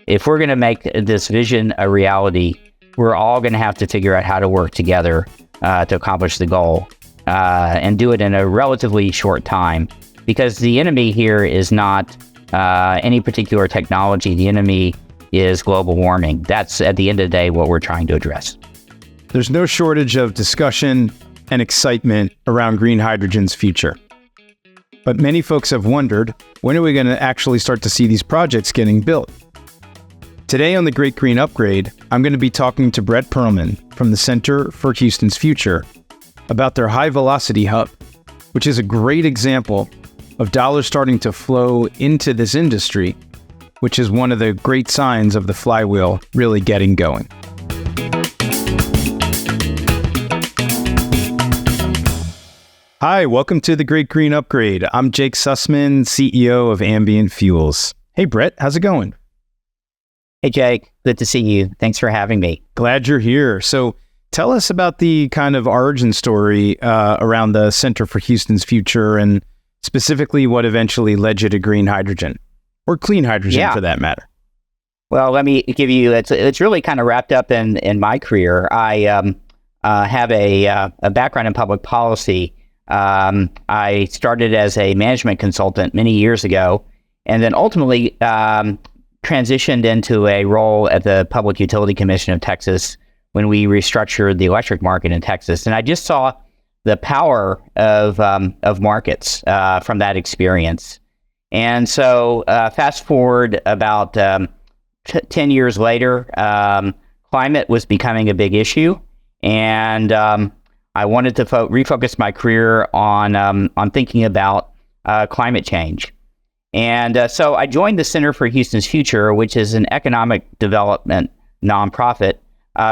if we're going to make this vision a reality, we're all going to have to figure out how to work together to accomplish the goal and do it in a relatively short time. Because the enemy here is not any particular technology. The enemy is global warming. That's, at the end of the day, what we're trying to address. There's no shortage of discussion and excitement around green hydrogen's future. But many folks have wondered, when are we going to actually start to see these projects getting built? Today on The Great Green Upgrade, I'm going to be talking to Brett Perlman from the Center for Houston's Future about their HyVelocity Hub, which is a great example of dollars starting to flow into this industry, which is one of the great signs of the flywheel really getting going. Hi, welcome to The Great Green Upgrade. I'm Jake Susman, CEO of Ambient Fuels. Hey, Brett, how's it going? Hey, Jake. Good to see you. Thanks for having me. Glad you're here. So tell us about the kind of origin story around the Center for Houston's Future and specifically what eventually led you to green hydrogen, or clean hydrogen for that matter. Well, let me give you, it's really kind of wrapped up in my career. I have a background in public policy. I started as a management consultant many years ago, and then ultimately transitioned into a role at the Public Utility Commission of Texas when we restructured the electric market in Texas. And I just saw the power of markets from that experience. And so fast forward about 10 years later, climate was becoming a big issue. And I wanted to refocus my career on thinking about climate change. And so I joined the Center for Houston's Future, which is an economic development nonprofit,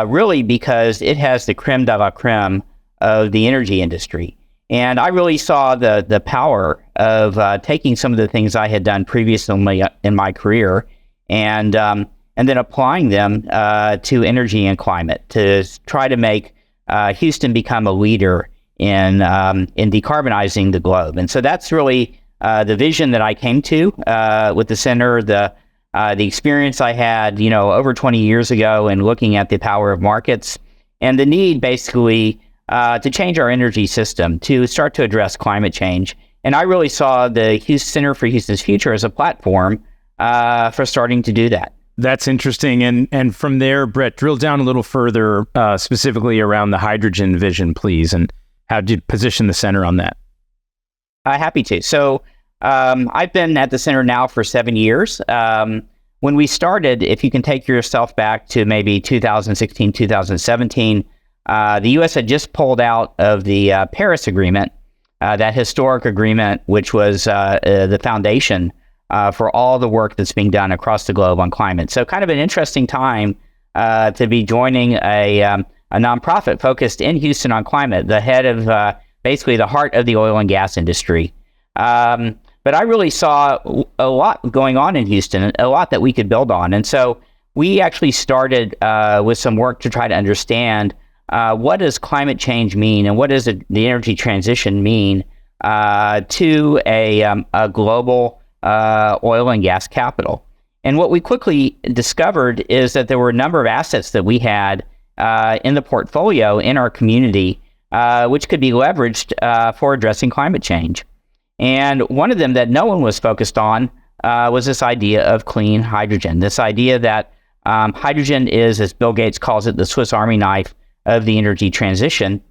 really because it has the creme de la creme of the energy industry. And I really saw the power of taking some of the things I had done previously in my career and then applying them to energy and climate to try to make Houston become a leader in decarbonizing the globe. And so that's really the vision that I came to with the center, the experience I had, over 20 years ago in looking at the power of markets and the need basically to change our energy system to start to address climate change. And I really saw the Center for Houston's Future as a platform for starting to do that. That's interesting. And from there, Brett, drill down a little further, specifically around the hydrogen vision, please. And how did you position the center on that? Happy to. So I've been at the center now for 7 years. When we started, if you can take yourself back to maybe 2016, 2017, the U.S. had just pulled out of the Paris Agreement, that historic agreement, which was the foundation for all the work that's being done across the globe on climate. So kind of an interesting time to be joining a nonprofit focused in Houston on climate, the head of basically the heart of the oil and gas industry. But I really saw a lot going on in Houston, a lot that we could build on. And so we actually started with some work to try to understand what does climate change mean and what does the energy transition mean to a global oil and gas capital. And what we quickly discovered is that there were a number of assets that we had in the portfolio in our community which could be leveraged for addressing climate change. And one of them that no one was focused on was this idea of clean hydrogen, this idea that hydrogen is, as Bill Gates calls it, the Swiss Army knife of the energy transition.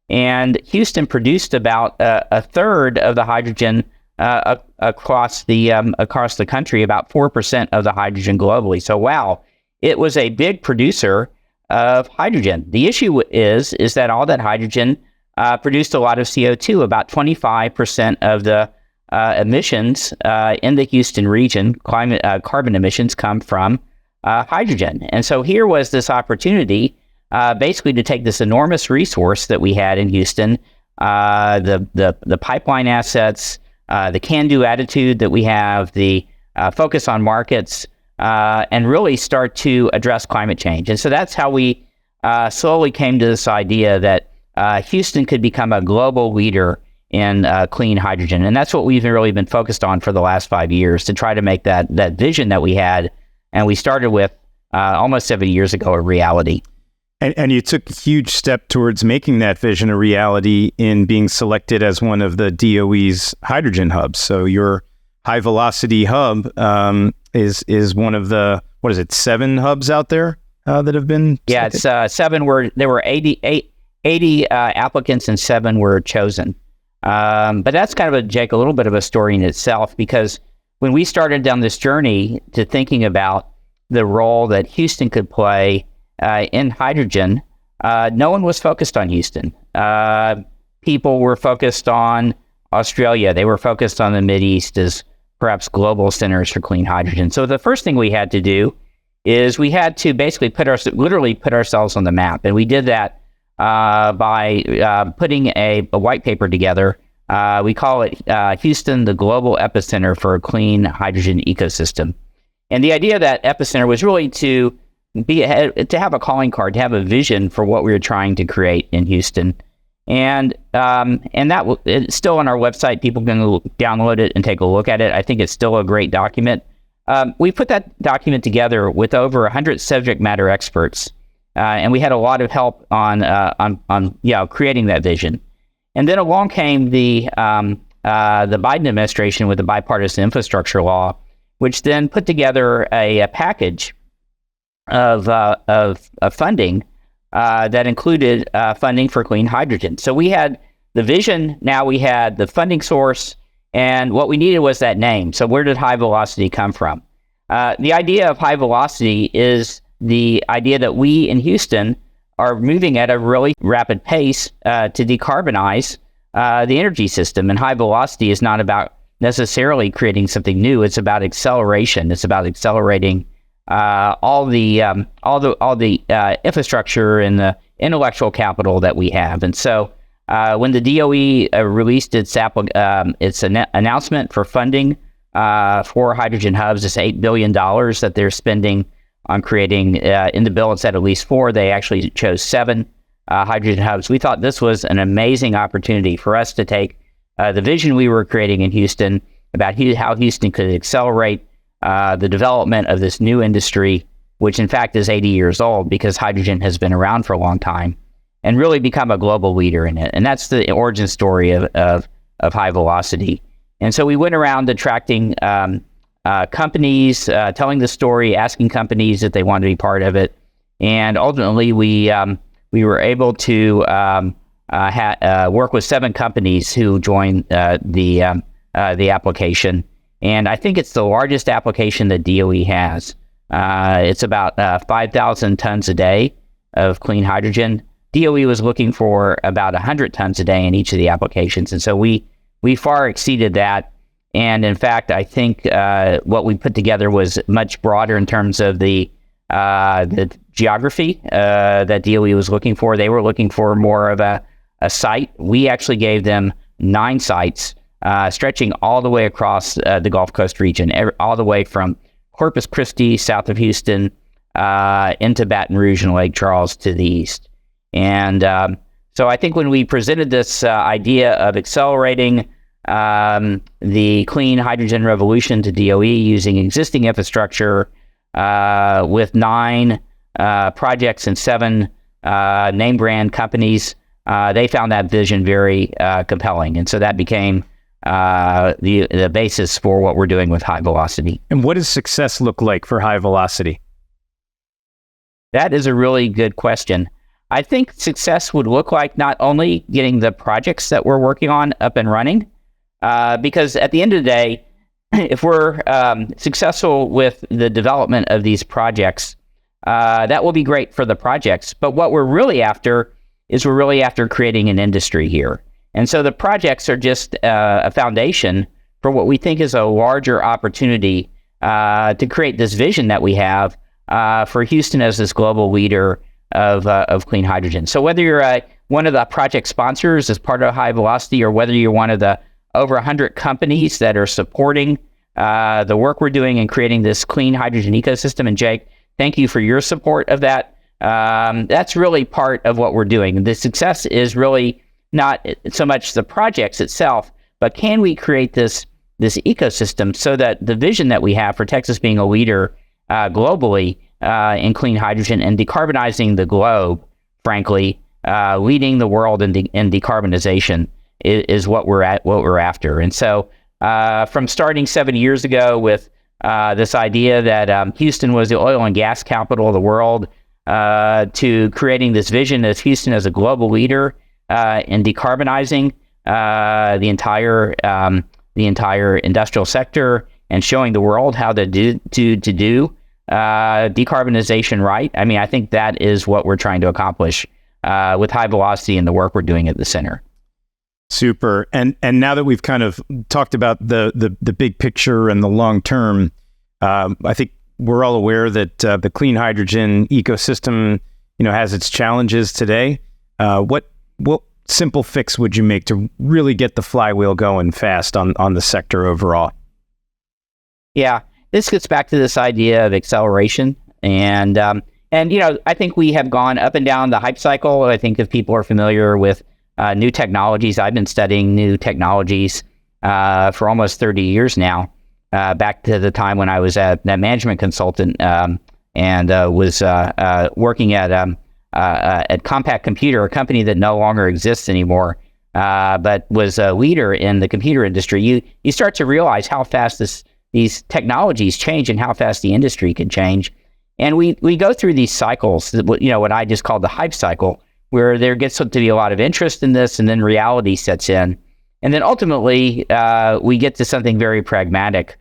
And Houston produced about a third of the hydrogen across the country, about 4% of the hydrogen globally. So wow, it was a big producer of hydrogen. The issue is that all that hydrogen produced a lot of CO2. About 25% of the emissions in the Houston region, carbon emissions, come from hydrogen. And so here was this opportunity basically to take this enormous resource that we had in Houston, the pipeline assets, the can-do attitude that we have, the focus on markets, and really start to address climate change. And so that's how we slowly came to this idea that Houston could become a global leader in clean hydrogen. And that's what we've really been focused on for the last 5 years, to try to make that vision that we had And we started with almost 7 years ago a reality. And you took a huge step towards making that vision a reality in being selected as one of the DOE's hydrogen hubs. So your HyVelocity Hub is one of the, 7 hubs out there that have been selected? Yeah, it's 7. There were 80 applicants and 7 were chosen. But that's kind of a little bit of a story in itself, because when we started down this journey to thinking about the role that Houston could play in hydrogen, no one was focused on Houston. People were focused on Australia. They were focused on the Mideast as perhaps global centers for clean hydrogen. So the first thing we had to do is we had to basically literally put ourselves on the map. And we did that by putting a white paper together. We call it Houston, the Global Epicenter for a Clean Hydrogen Ecosystem. And the idea of that epicenter was really to have a calling card, to have a vision for what we were trying to create in Houston. And it's still on our website. People can download it and take a look at it. I think it's still a great document. We put that document together with over 100 subject matter experts, and we had a lot of help on creating that vision. And then along came the Biden administration with the bipartisan infrastructure law, which then put together a package of funding that included funding for clean hydrogen. So we had the vision, now we had the funding source, and what we needed was that name. So where did HyVelocity come from? The idea of HyVelocity is the idea that we in Houston are moving at a really rapid pace to decarbonize the energy system. And HyVelocity is not about necessarily creating something new. It's about acceleration. It's about accelerating all the infrastructure and the intellectual capital that we have. And so when the DOE released its announcement for funding for hydrogen hubs, it's $8 billion that they're spending on creating. In the bill, it said at least 4. They actually chose 7 hydrogen hubs. We thought this was an amazing opportunity for us to take the vision we were creating in Houston about how Houston could accelerate the development of this new industry, which in fact is 80 years old because hydrogen has been around for a long time, and really become a global leader in it. And that's the origin story of HyVelocity. And so we went around attracting companies, telling the story, asking companies if they wanted to be part of it. And ultimately, we were able to work with 7 companies who joined the application. And I think it's the largest application that DOE has. It's about 5,000 tons a day of clean hydrogen. DOE was looking for about 100 tons a day in each of the applications. And so we far exceeded that. And in fact, I think what we put together was much broader in terms of the geography that DOE was looking for. They were looking for more of a site. We actually gave them 9 sites, stretching all the way across the Gulf Coast region, all the way from Corpus Christi, south of Houston, into Baton Rouge and Lake Charles to the east. And so I think when we presented this idea of accelerating the clean hydrogen revolution to DOE using existing infrastructure with 9 projects and 7 name brand companies, they found that vision very compelling. And so that became the basis for what we're doing with HyVelocity. And what does success look like for HyVelocity? That is a really good question. I think success would look like not only getting the projects that we're working on up and running, because at the end of the day, if we're successful with the development of these projects, that will be great for the projects. But what we're really after is creating an industry here. And so the projects are just a foundation for what we think is a larger opportunity to create this vision that we have for Houston as this global leader of clean hydrogen. So whether you're one of the project sponsors as part of HyVelocity, or whether you're one of the over 100 companies that are supporting the work we're doing in creating this clean hydrogen ecosystem, and Jake, thank you for your support of that. That's really part of what we're doing. The success is really not so much the projects itself, but can we create this ecosystem so that the vision that we have for Texas being a leader globally in clean hydrogen and decarbonizing the globe, frankly, leading the world in decarbonization is what we're after. And so from starting 7 years ago with this idea that Houston was the oil and gas capital of the world, to creating this vision of Houston as a global leader in decarbonizing the entire industrial sector and showing the world how to do decarbonization right. I mean, I think that is what we're trying to accomplish with HyVelocity and the work we're doing at the center. Super. And now that we've kind of talked about the big picture and the long term, I think we're all aware that the clean hydrogen ecosystem, has its challenges today. What simple fix would you make to really get the flywheel going fast on the sector overall? Yeah, this gets back to this idea of acceleration, and I think we have gone up and down the hype cycle. I think if people are familiar with new technologies, I've been studying new technologies for almost 30 years now. Back to the time when I was a management consultant and was working at Compact Computer, a company that no longer exists anymore, but was a leader in the computer industry. You start to realize how fast these technologies change and how fast the industry can change. And we go through these cycles, what I just call the hype cycle, where there gets to be a lot of interest in this, and then reality sets in. And then ultimately, we get to something very pragmatic,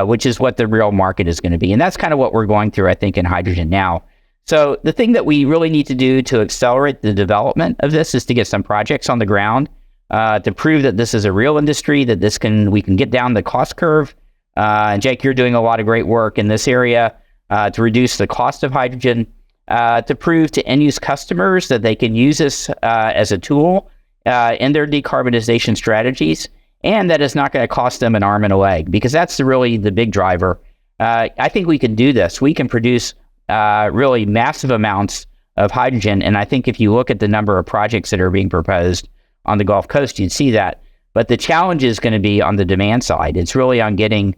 which is what the real market is going to be. And that's kind of what we're going through, I think, in hydrogen now. So the thing that we really need to do to accelerate the development of this is to get some projects on the ground to prove that this is a real industry, that we can get down the cost curve. And Jake, you're doing a lot of great work in this area to reduce the cost of hydrogen, to prove to end-use customers that they can use this as a tool in their decarbonization strategies, and that it's not going to cost them an arm and a leg, because that's really the big driver. I think we can do this. We can produce really massive amounts of hydrogen, and I think if you look at the number of projects that are being proposed on the Gulf Coast, you'd see that. But the challenge is going to be on the demand side. It's really on getting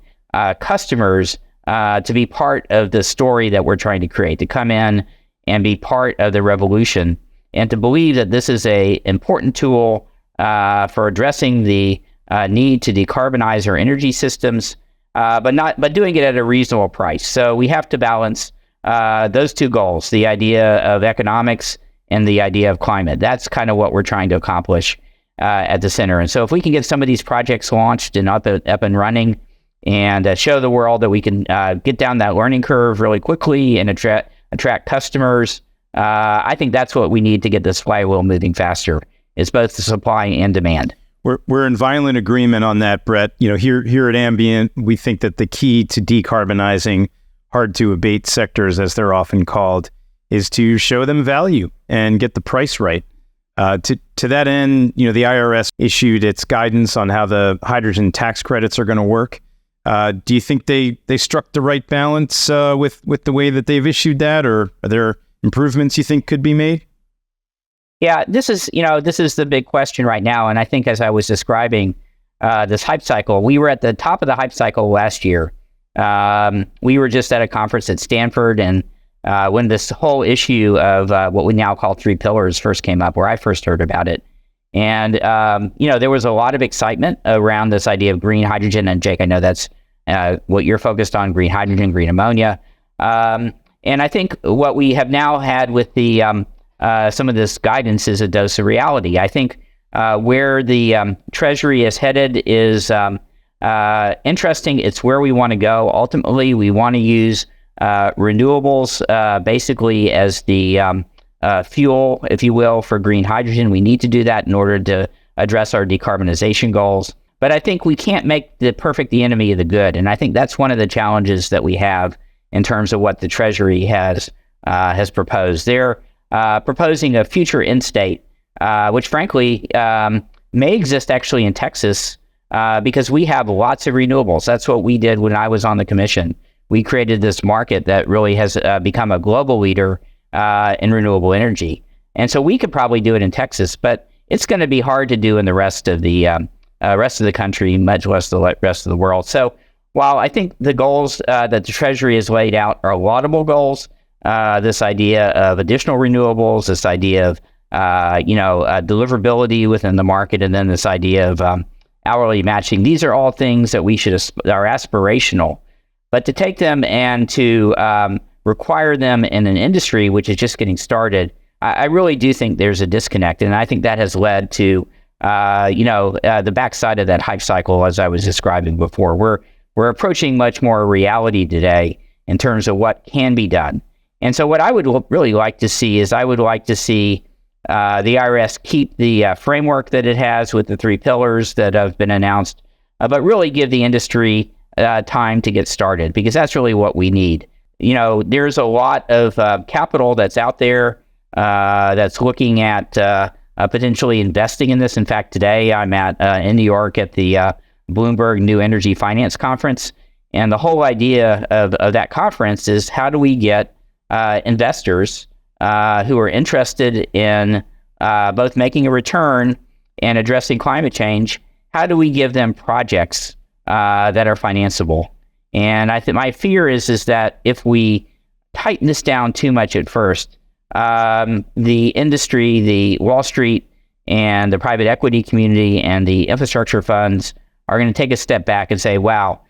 customers to be part of the story that we're trying to create, to come in and be part of the revolution, and to believe that this is a important tool for addressing the need to decarbonize our energy systems, but doing it at a reasonable price. So we have to balance those two goals, the idea of economics and the idea of climate. That's kind of what we're trying to accomplish at the center. And so if we can get some of these projects launched and up and running, and show the world that we can get down that learning curve really quickly and attract customers, I think that's what we need to get this flywheel moving faster, is both the supply and demand. We're in violent agreement on that, Brett. Here at Ambient, we think that the key to decarbonizing hard to abate sectors, as they're often called, is to show them value and get the price right. To that end, the IRS issued its guidance on how the hydrogen tax credits are going to work. Do you think they struck the right balance with the way that they've issued that, or are there improvements you think could be made? Yeah, this is the big question right now. And I think, as I was describing this hype cycle, we were at the top of the hype cycle last year. We were just at a conference at Stanford, and when this whole issue of what we now call 3 pillars first came up, where I first heard about it. And, there was a lot of excitement around this idea of green hydrogen. And Jake, I know that's what you're focused on, green hydrogen, green ammonia. And I think what we have now had with the some of this guidance is a dose of reality. I think where the Treasury is headed is interesting. It's where we want to go. Ultimately, we want to use renewables basically as the fuel, if you will, for green hydrogen. We need to do that in order to address our decarbonization goals. But I think we can't make the perfect the enemy of the good. And I think that's one of the challenges that we have in terms of what the Treasury has proposed. They're proposing a future end state, which frankly may exist actually in Texas because we have lots of renewables. That's what we did when I was on the commission. We created this market that really has become a global leader in renewable energy. And so we could probably do it in Texas, but it's going to be hard to do in the rest of the country, much less the rest of the world. So while I think the goals that the Treasury has laid out are laudable goals, this idea of additional renewables, this idea of deliverability within the market, and then this idea of hourly matching. These are all things that we should are aspirational, but to take them and to require them in an industry which is just getting started, I really do think there's a disconnect, and I think that has led to the backside of that hype cycle, as I was describing before. We're approaching much more reality today in terms of what can be done. And so what I would really like to see is I would like to see the IRS keep the framework that it has with the 3 pillars that have been announced, but really give the industry time to get started, because that's really what we need. There's a lot of capital that's out there that's looking at potentially investing in this. In fact, today I'm in New York at the Bloomberg New Energy Finance Conference, and the whole idea of that conference is how do we get investors who are interested in both making a return and addressing climate change, how do we give them projects that are financeable? And I think my fear is that if we tighten this down too much at first, the industry, the Wall Street, and the private equity community and the infrastructure funds are going to take a step back and say, wow,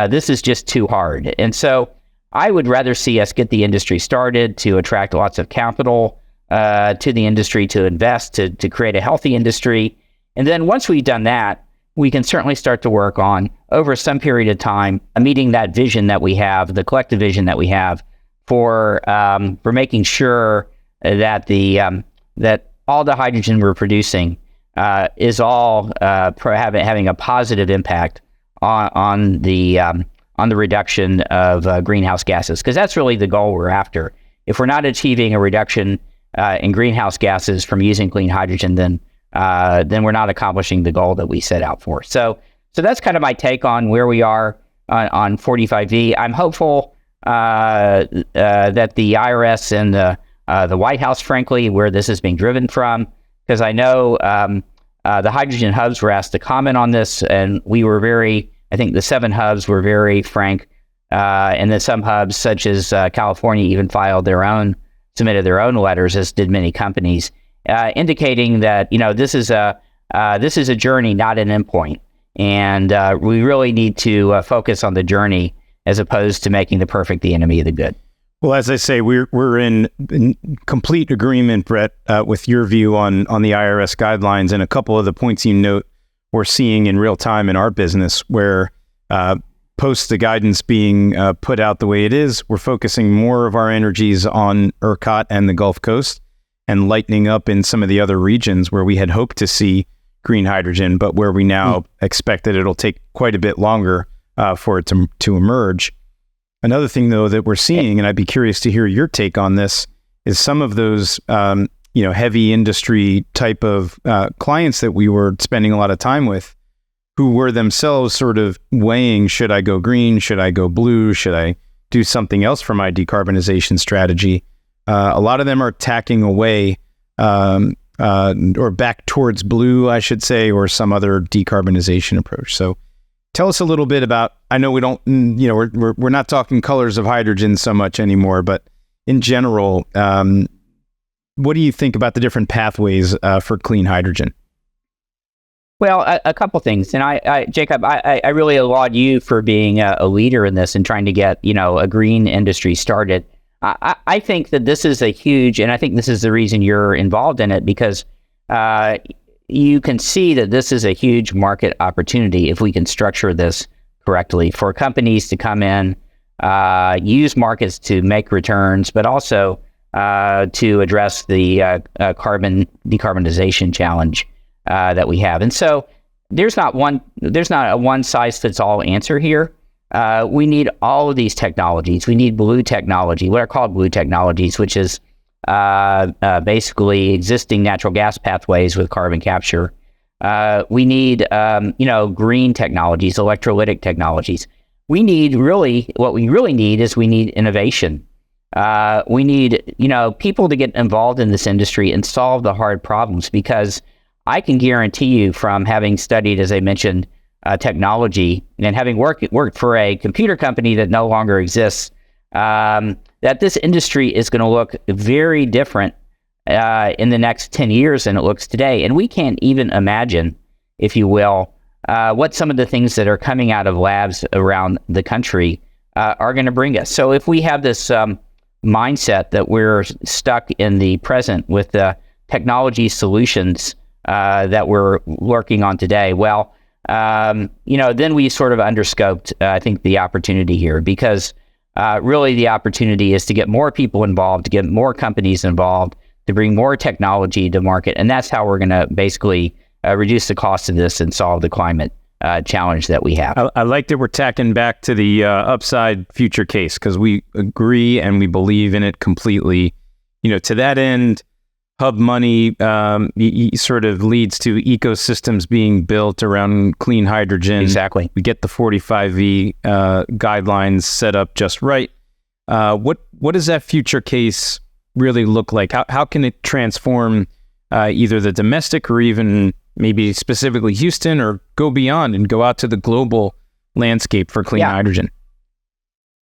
this is just too hard. And so I would rather see us get the industry started to attract lots of capital to the industry to invest, to create a healthy industry. And then once we've done that, we can certainly start to work on, over some period of time, meeting that vision that we have, the collective vision that we have for making sure that that all the hydrogen we're producing is all having a positive impact on the reduction of greenhouse gases, because that's really the goal we're after. If we're not achieving a reduction in greenhouse gases from using clean hydrogen, then we're not accomplishing the goal that we set out for. So that's kind of my take on where we are on 45V. I'm hopeful that the IRS and the White House, frankly, where this is being driven from, because I know the hydrogen hubs were asked to comment on this, and I think the 7 hubs were very frank, and then some hubs, such as California, even submitted their own letters, as did many companies, indicating that this is a journey, not an endpoint, and we really need to focus on the journey as opposed to making the perfect the enemy of the good. Well, as I say, we're in complete agreement, Brett, with your view on the IRS guidelines, and a couple of the points you note we're seeing in real time in our business, where post the guidance being put out the way it is, we're focusing more of our energies on ERCOT and the Gulf Coast, and lightening up in some of the other regions where we had hoped to see green hydrogen, but where we now expect that it'll take quite a bit longer for it to emerge. Another thing, though, that we're seeing, and I'd be curious to hear your take on this, is some of those heavy industry type of clients that we were spending a lot of time with, who were themselves sort of weighing, should I go green? Should I go blue? Should I do something else for my decarbonization strategy? A lot of them are tacking away or back towards blue, I should say, or some other decarbonization approach. So tell us a little bit about, I know we don't, we're not talking colors of hydrogen so much anymore, but in general, what do you think about the different pathways for clean hydrogen? Well, a couple things. And Jacob, I really laud you for being a leader in this and trying to get, a green industry started. I think that this is a huge, and I think this is the reason you're involved in it, because you can see that this is a huge market opportunity if we can structure this correctly for companies to come in, use markets to make returns, but also to address the carbon decarbonization challenge that we have. And so there's not a one size fits all answer here. We need all of these technologies. We need blue technology, what are called blue technologies, which is basically existing natural gas pathways with carbon capture. We need, green technologies, electrolytic technologies. What we really need is we need innovation. We need, people to get involved in this industry and solve the hard problems, because I can guarantee you, from having studied, as I mentioned, technology, and having worked for a computer company that no longer exists, that this industry is going to look very different in the next 10 years than it looks today. And we can't even imagine, if you will, what some of the things that are coming out of labs around the country are going to bring us. So if we have this mindset that we're stuck in the present with the technology solutions that we're working on today, well, then we sort of underscoped, I think, the opportunity here, because really the opportunity is to get more people involved, to get more companies involved, to bring more technology to market. And that's how we're going to basically reduce the cost of this and solve the climate challenge that we have. I like that we're tacking back to the upside future case, because we agree and we believe in it completely. To that end, hub money sort of leads to ecosystems being built around clean hydrogen. Exactly. We get the 45V guidelines set up just right. What does that future case really look like? How can it transform either the domestic or even maybe specifically Houston, or go beyond and go out to the global landscape for clean hydrogen?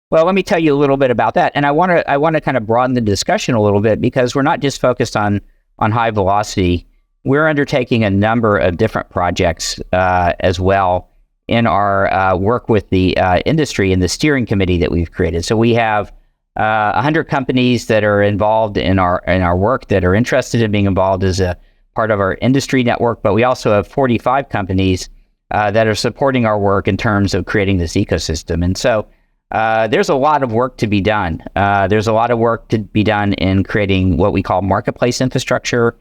Well, let me tell you a little bit about that. And I want to kind of broaden the discussion a little bit, because we're not just focused on high velocity. We're undertaking a number of different projects as well in our work with the industry and the steering committee that we've created. So we have 100 companies that are involved in our work, that are interested in being involved as a part of our industry network, but we also have 45 companies that are supporting our work in terms of creating this ecosystem. And so there's a lot of work to be done. There's a lot of work to be done in creating what we call marketplace infrastructure,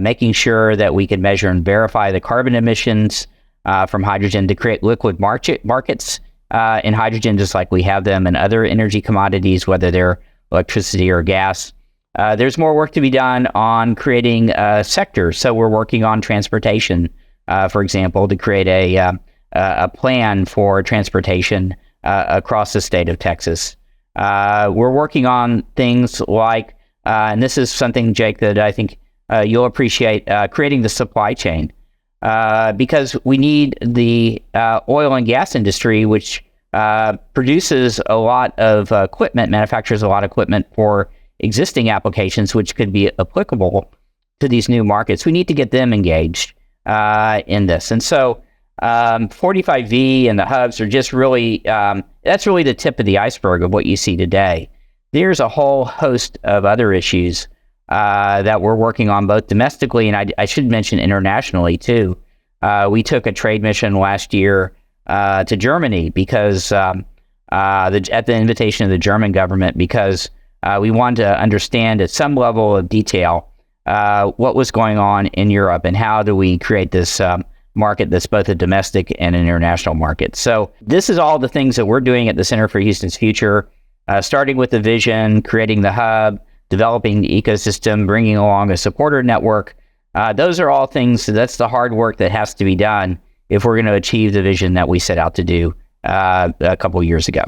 making sure that we can measure and verify the carbon emissions from hydrogen to create liquid markets in hydrogen, just like we have them in other energy commodities, whether they're electricity or gas. There's more work to be done on creating sectors. So we're working on transportation, for example, to create a plan for transportation across the state of Texas. We're working on things like, and this is something, Jake, that I think you'll appreciate, creating the supply chain, because we need the oil and gas industry, which produces a lot of equipment, manufactures a lot of equipment for existing applications, which could be applicable to these new markets. We need to get them engaged in this. And so 45V and the hubs are just really, that's really the tip of the iceberg of what you see today. There's a whole host of other issues that we're working on, both domestically and I should mention internationally too. We took a trade mission last year to Germany because at the invitation of the German government, because we wanted to understand at some level of detail what was going on in Europe and how do we create this market that's both a domestic and an international market. So this is all the things that we're doing at the Center for Houston's Future, starting with the vision, creating the hub, developing the ecosystem, bringing along a supporter network. Those are all things, that's the hard work that has to be done if we're going to achieve the vision that we set out to do a couple of years ago.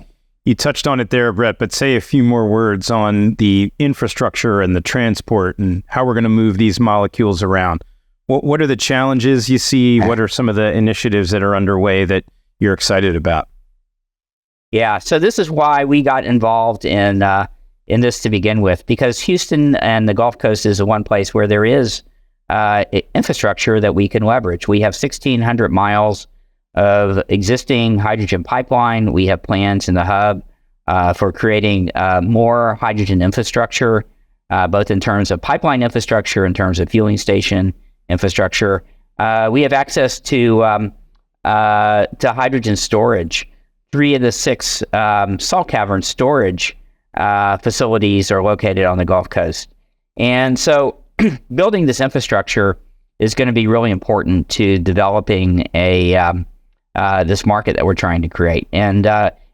You touched on it there, Brett, but say a few more words on the infrastructure and the transport and how we're going to move these molecules around. What are the challenges you see? What are some of the initiatives that are underway that you're excited about? Yeah, so this is why we got involved in this to begin with, because Houston and the Gulf Coast is the one place where there is infrastructure that we can leverage. We have 1,600 miles of existing hydrogen pipeline. We have plans in the hub for creating more hydrogen infrastructure, both in terms of pipeline infrastructure, in terms of fueling station infrastructure. We have access to hydrogen storage. 3 of the 6 salt cavern storage facilities are located on the Gulf Coast. And so building this infrastructure is going to be really important to developing this market that we're trying to create. And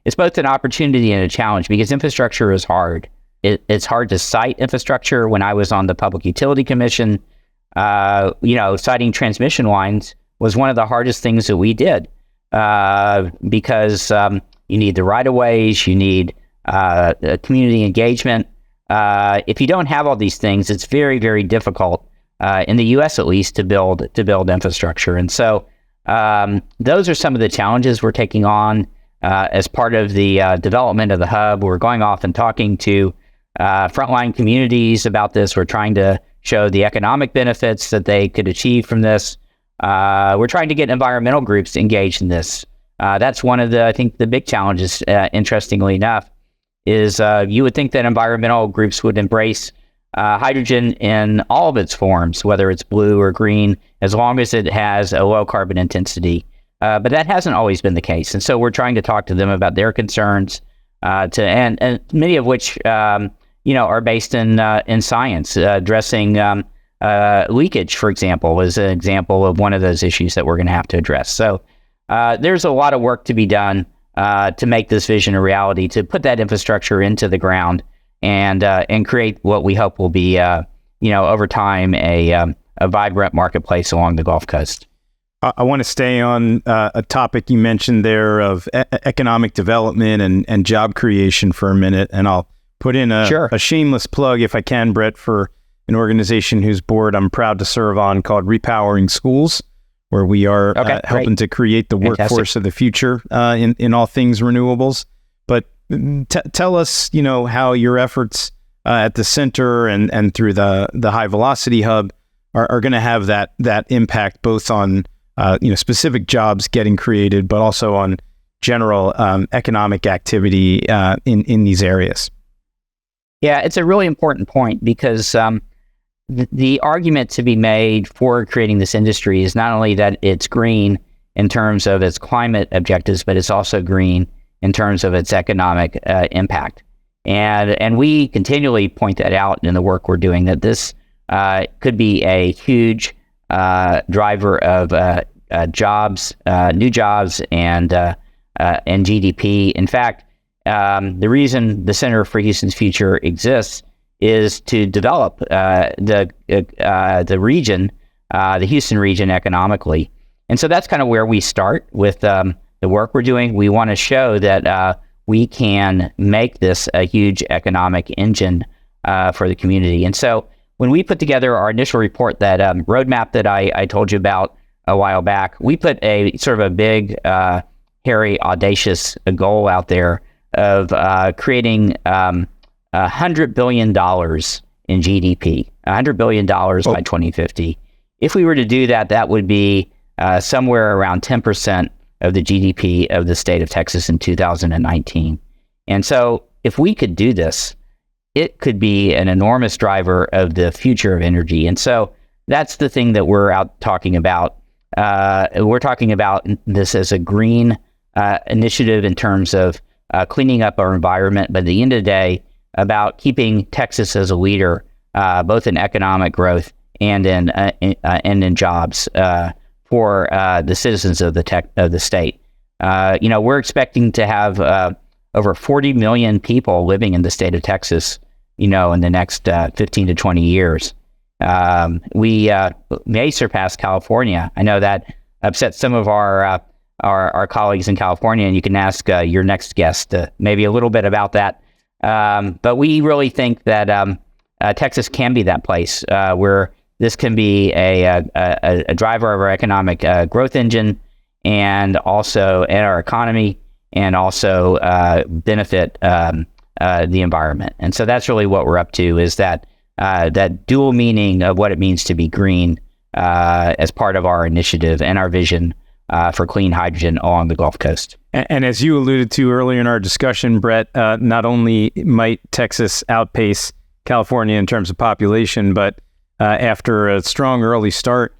it's both an opportunity and a challenge, because infrastructure is hard. It's hard to site infrastructure. When I was on the Public Utility Commission, siting transmission lines was one of the hardest things that we did, because you need the right-of-ways, you need community engagement. If you don't have all these things, it's very, very difficult in the U.S. at least to build infrastructure. And so those are some of the challenges we're taking on as part of the development of the hub. We're going off and talking to frontline communities about this. We're trying to show the economic benefits that they could achieve from this. We're trying to get environmental groups engaged in this. That's one of I think the big challenges, interestingly enough, is you would think that environmental groups would embrace hydrogen in all of its forms, whether it's blue or green, as long as it has a low carbon intensity. But that hasn't always been the case. And so we're trying to talk to them about their concerns, and many of which are based in science. Addressing leakage, for example, was an example of one of those issues that we're going to have to address. So there's a lot of work to be done to make this vision a reality, to put that infrastructure into the ground and create what we hope will be, over time, a vibrant marketplace along the Gulf Coast. I want to stay on a topic you mentioned there of economic development and job creation for a minute, and I'll put in a shameless plug, if I can, Brett, for an organization whose board I'm proud to serve on called Repowering Schools, where we are helping to create the workforce of the future in all things renewables. But tell us, how your efforts at the center and through the HyVelocity Hub are going to have that impact, both on specific jobs getting created, but also on general economic activity in these areas. Yeah, it's a really important point, because the argument to be made for creating this industry is not only that it's green in terms of its climate objectives, but it's also green in terms of its economic impact. And we continually point that out in the work we're doing, that this could be a huge driver of jobs, new jobs, and GDP. In fact, the reason the Center for Houston's Future exists is to develop the region, the Houston region, economically. And so that's kind of where we start with the work we're doing. We want to show that we can make this a huge economic engine for the community. And so when we put together our initial report, that roadmap that I told you about a while back, we put a sort of a big, hairy, audacious goal out there of creating $100 billion in GDP, $100 billion by 2050. If we were to do that, that would be somewhere around 10% of the GDP of the state of Texas in 2019. And so if we could do this, it could be an enormous driver of the future of energy. And so that's the thing that we're out talking about. We're talking about this as a green initiative in terms of cleaning up our environment, but at the end of the day, about keeping Texas as a leader, both in economic growth and in jobs for the citizens of the state. We're expecting to have over 40 million people living in the state of Texas, in the next 15 to 20 years. We may surpass California. I know that upsets some of our colleagues in California, and you can ask your next guest maybe a little bit about that. But we really think that Texas can be that place where this can be a driver of our economic growth engine, and also in our economy, and also benefit the environment. And so that's really what we're up to, is that dual meaning of what it means to be green as part of our initiative and our vision for clean hydrogen along the Gulf Coast. And as you alluded to earlier in our discussion, Brett, not only might Texas outpace California in terms of population, but after a strong early start,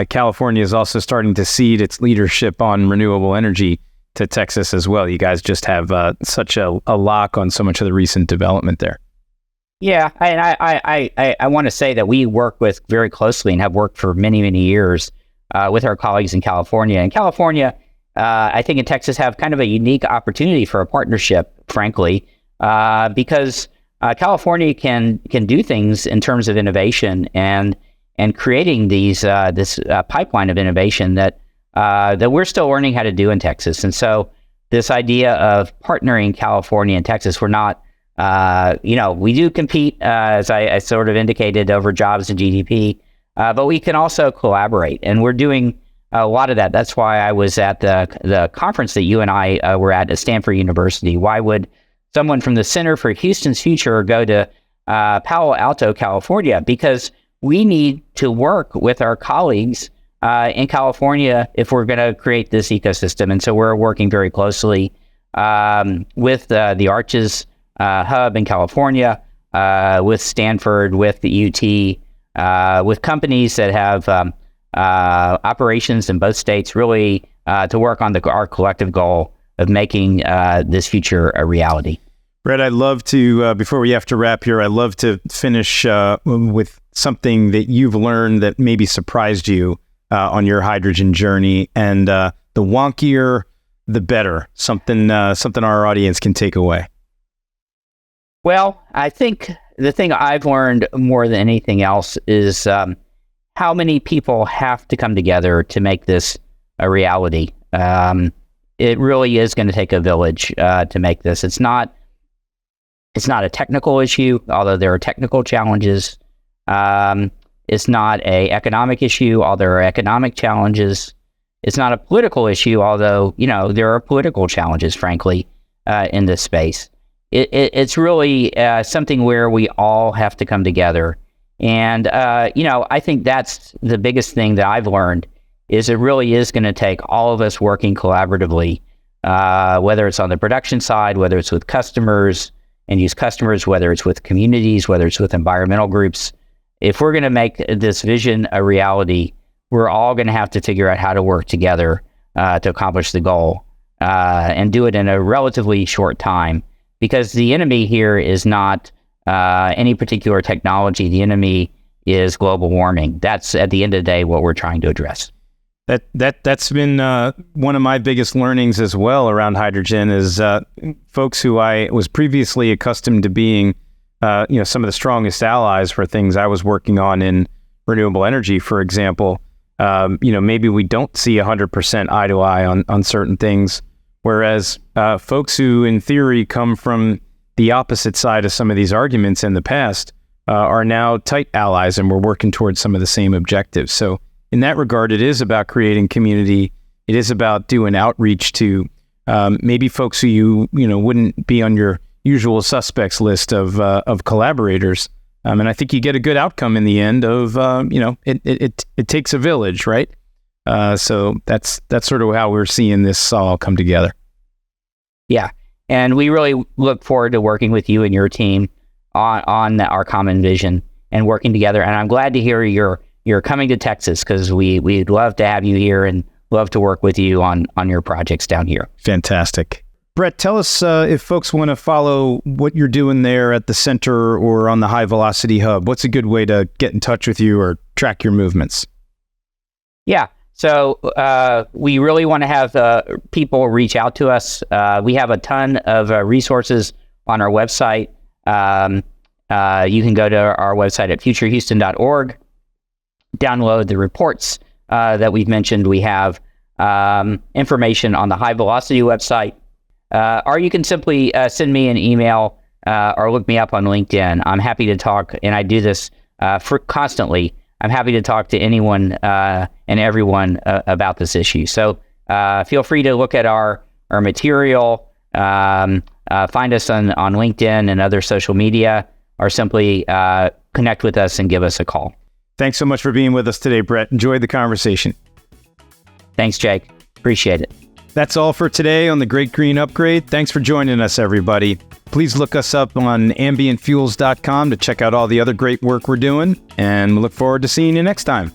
California is also starting to cede its leadership on renewable energy to Texas as well. You guys just have such a lock on so much of the recent development there. Yeah, I want to say that we work with very closely and have worked for many, many years with our colleagues in California. And California, I think, and Texas have kind of a unique opportunity for a partnership, frankly, because California can do things in terms of innovation and creating this pipeline of innovation that we're still learning how to do in Texas. And so this idea of partnering California and Texas, we're not, we do compete, as I sort of indicated, over jobs and GDP, but we can also collaborate. And we're doing a lot of that. That's why I was at the conference that you and I were at Stanford University. Why would someone from the Center for Houston's Future go to Palo Alto, California? Because we need to work with our colleagues in California if we're going to create this ecosystem. And so we're working very closely with the Arches hub in California, with Stanford, with the UT, with companies that have operations in both states, really to work on our collective goal of making this future a reality. Brett, I'd love to, before we have to wrap here, I'd love to finish with something that you've learned that maybe surprised you on your hydrogen journey, and the wonkier, the better, something our audience can take away. Well, I think the thing I've learned more than anything else is how many people have to come together to make this a reality. It really is going to take a village to make this. It's not a technical issue, although there are technical challenges. It's not an economic issue, although there are economic challenges. It's not a political issue, although, there are political challenges, frankly, in this space. It's really something where we all have to come together. And, I think that's the biggest thing that I've learned is it really is going to take all of us working collaboratively, whether it's on the production side, whether it's with customers, end use customers, whether it's with communities, whether it's with environmental groups. If we're going to make this vision a reality, we're all going to have to figure out how to work together to accomplish the goal and do it in a relatively short time. Because the enemy here is not any particular technology. The enemy is global warming. That's, at the end of the day, what we're trying to address. That's been one of my biggest learnings as well around hydrogen is folks who I was previously accustomed to being some of the strongest allies for things I was working on in renewable energy, for example. Maybe we don't see 100% eye to eye on certain things, whereas folks who in theory come from the opposite side of some of these arguments in the past are now tight allies, and we're working towards some of the same objectives. So in that regard, it is about creating community. It is about doing outreach to maybe folks who you wouldn't be on your usual suspects list of collaborators. And I think you get a good outcome in the end of it takes a village, right? So that's sort of how we're seeing this all come together. Yeah, and we really look forward to working with you and your team on our common vision and working together. And I'm glad to hear you're coming to Texas, because we'd love to have you here and love to work with you on your projects down here. Fantastic. Brett, tell us if folks want to follow what you're doing there at the center or on the HyVelocity Hub. What's a good way to get in touch with you or track your movements? Yeah, so we really want to have people reach out to us. We have a ton of resources on our website. You can go to our website at futurehouston.org. Download the reports that we've mentioned. We have information on the HyVelocity website, or you can simply send me an email or look me up on LinkedIn. I'm happy to talk, and I do this constantly. I'm happy to talk to anyone and everyone about this issue. So feel free to look at our material, find us on LinkedIn and other social media, or simply connect with us and give us a call. Thanks so much for being with us today, Brett. Enjoyed the conversation. Thanks, Jake. Appreciate it. That's all for today on the Great Green Upgrade. Thanks for joining us, everybody. Please look us up on ambientfuels.com to check out all the other great work we're doing, and we look forward to seeing you next time.